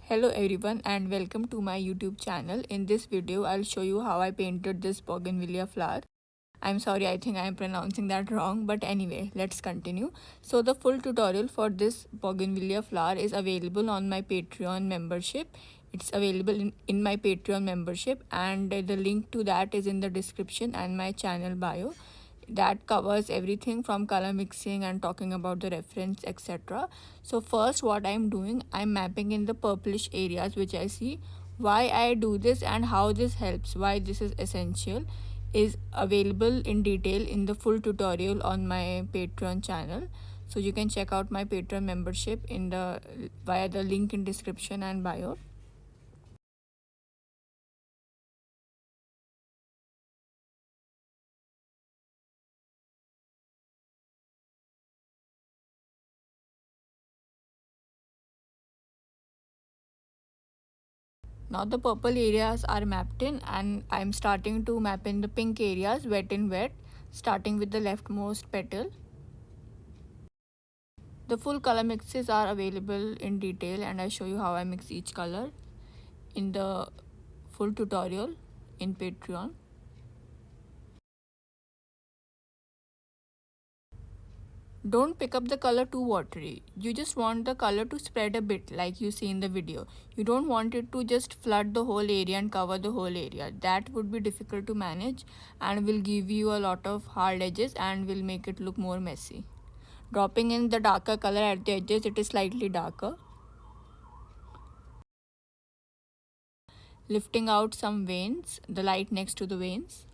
Hello everyone and welcome to my YouTube channel. In this video, I'll show you how I painted this Bougainvillea flower. I'm sorry, I think I'm pronouncing that wrong, but anyway, let's continue. So the full tutorial for this Bougainvillea flower is available on my Patreon membership. It's available in my Patreon membership, and the link to that is in the description and my channel bio. That covers everything from color mixing and talking about the reference, etc. So first, what I'm doing, I'm mapping in the purplish areas which I see. Why I do this and how this helps, why this is essential, is available in detail in the full tutorial on my Patreon channel. So you can check out my Patreon membership in the via the link in description and bio. Now the purple areas are mapped in, and I'm starting to map in the pink areas, wet in wet, starting with the leftmost petal. The full color mixes are available in detail, and I show you how I mix each color in the full tutorial in Patreon. Don't pick up the color too watery. You just want the color to spread a bit like you see in the video. You don't want it to just flood the whole area and cover the whole area. That would be difficult to manage and will give you a lot of hard edges and will make it look more messy. Dropping in the darker color at the edges, it is slightly darker. Lifting out some veins, the light next to the veins.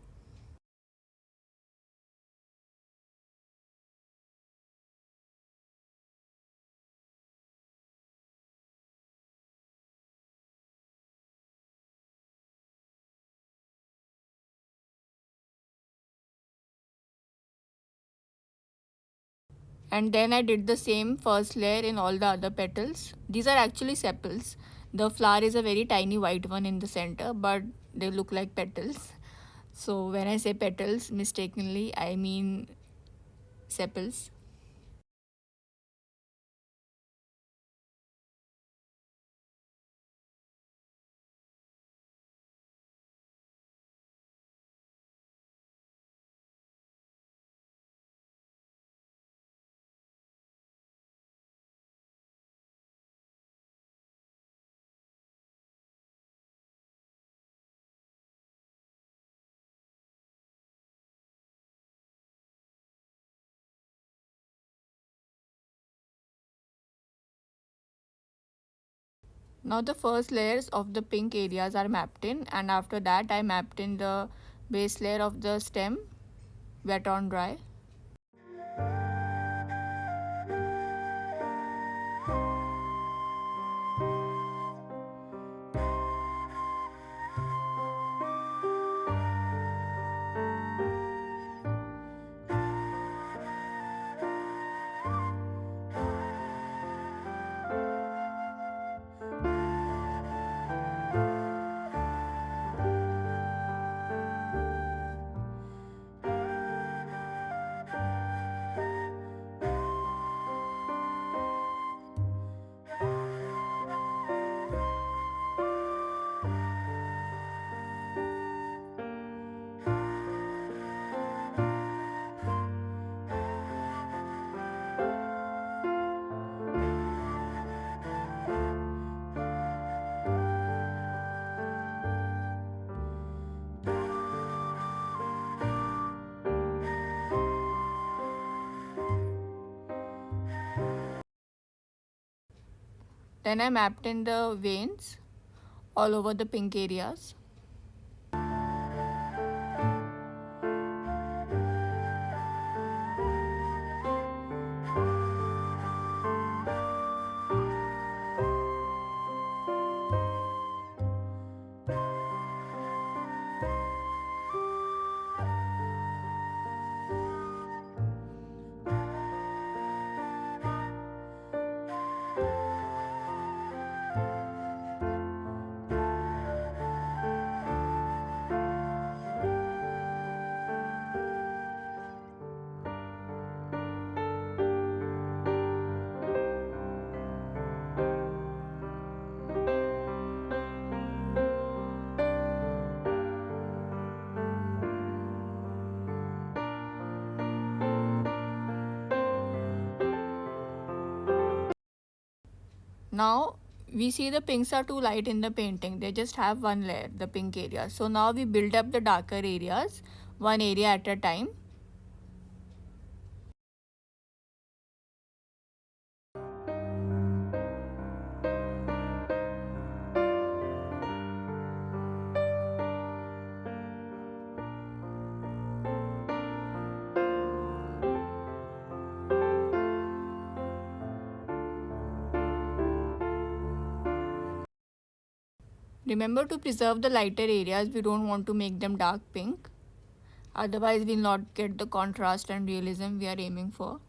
And then I did the same first layer in all the other petals. These are actually sepals. The flower is a very tiny white one in the center, but they look like petals. So when I say petals mistakenly, I mean sepals. Now the first layers of the pink areas are mapped in, and after that I mapped in the base layer of the stem, wet on dry. Then I mapped in the veins all over the pink areas. Now we see the pinks are too light in the painting. They just have one layer, the pink area. So now we build up the darker areas, one area at a time. Remember to preserve the lighter areas. We don't want to make them dark pink. Otherwise, we'll not get the contrast and realism we are aiming for.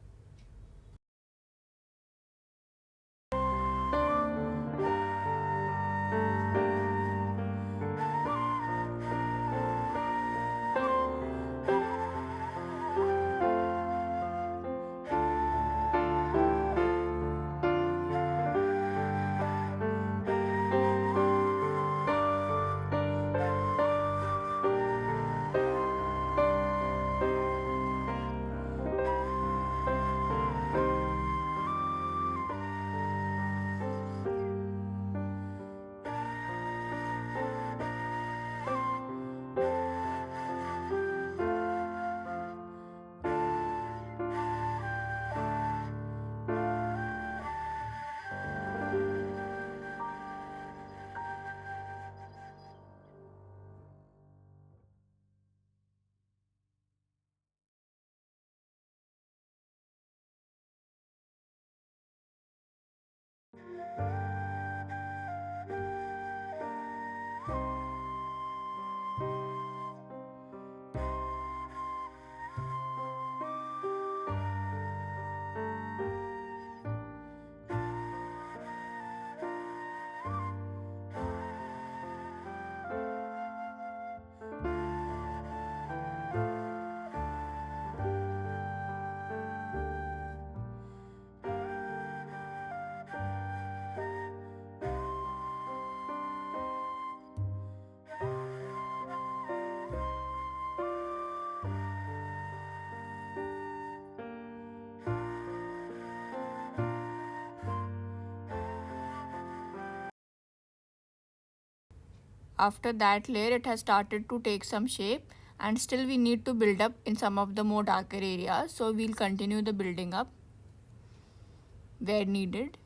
After that layer, it has started to take some shape, and still we need to build up in some of the more darker areas. So we'll continue the building up where needed.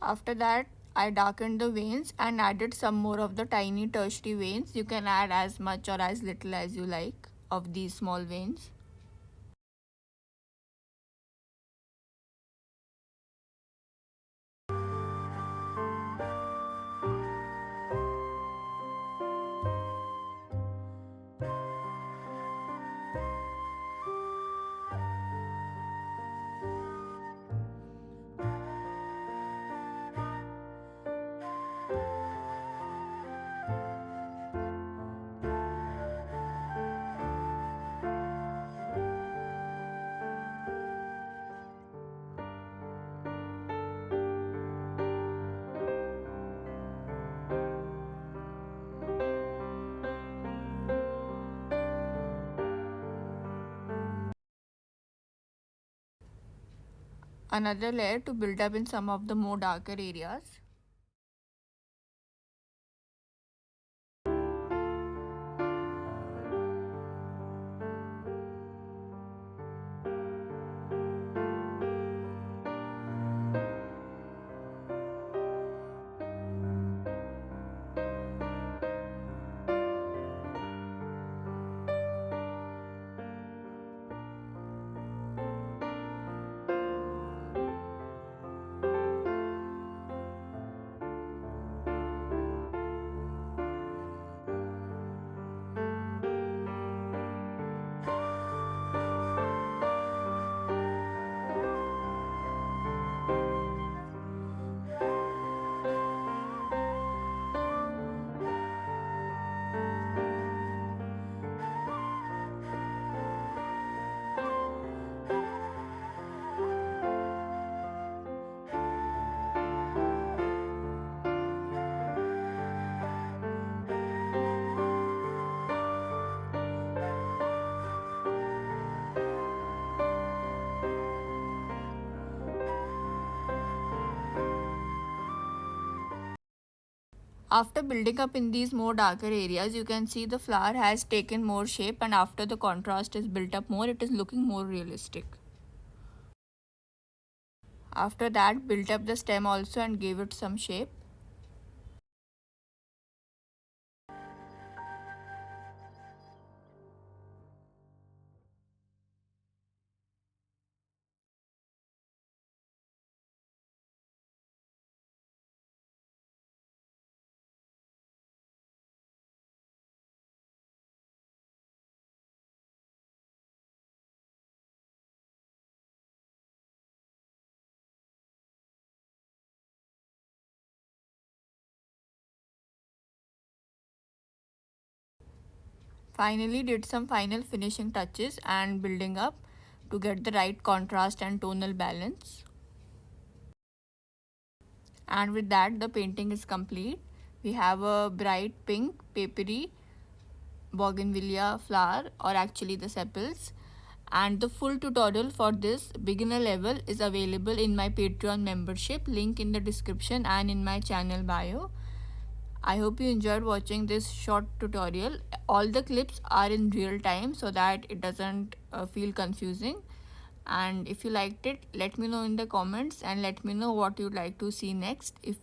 After that, I darkened the veins and added some more of the tiny tertiary veins. You can add as much or as little as you like of these small veins. Another layer to build up in some of the more darker areas. After building up in these more darker areas, you can see the flower has taken more shape, and after the contrast is built up more, it is looking more realistic. After that, built up the stem also and gave it some shape. Finally, did some final finishing touches and building up to get the right contrast and tonal balance. And with that, the painting is complete. We have a bright pink papery bougainvillea flower, or actually the sepals, and the full tutorial for this beginner level is available in my Patreon membership, link in the description and in my channel bio. I hope you enjoyed watching this short tutorial. All the clips are in real time so that it doesn't feel confusing. And if you liked it, let me know in the comments and let me know what you'd like to see next. If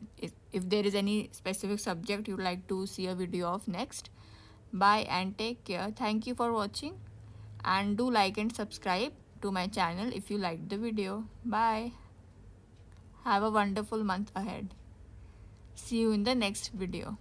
there is any specific subject you'd like to see a video of next. Bye and take care. Thank you for watching, and do like and subscribe to my channel if you liked the video. Bye. Have a wonderful month ahead. See you in the next video.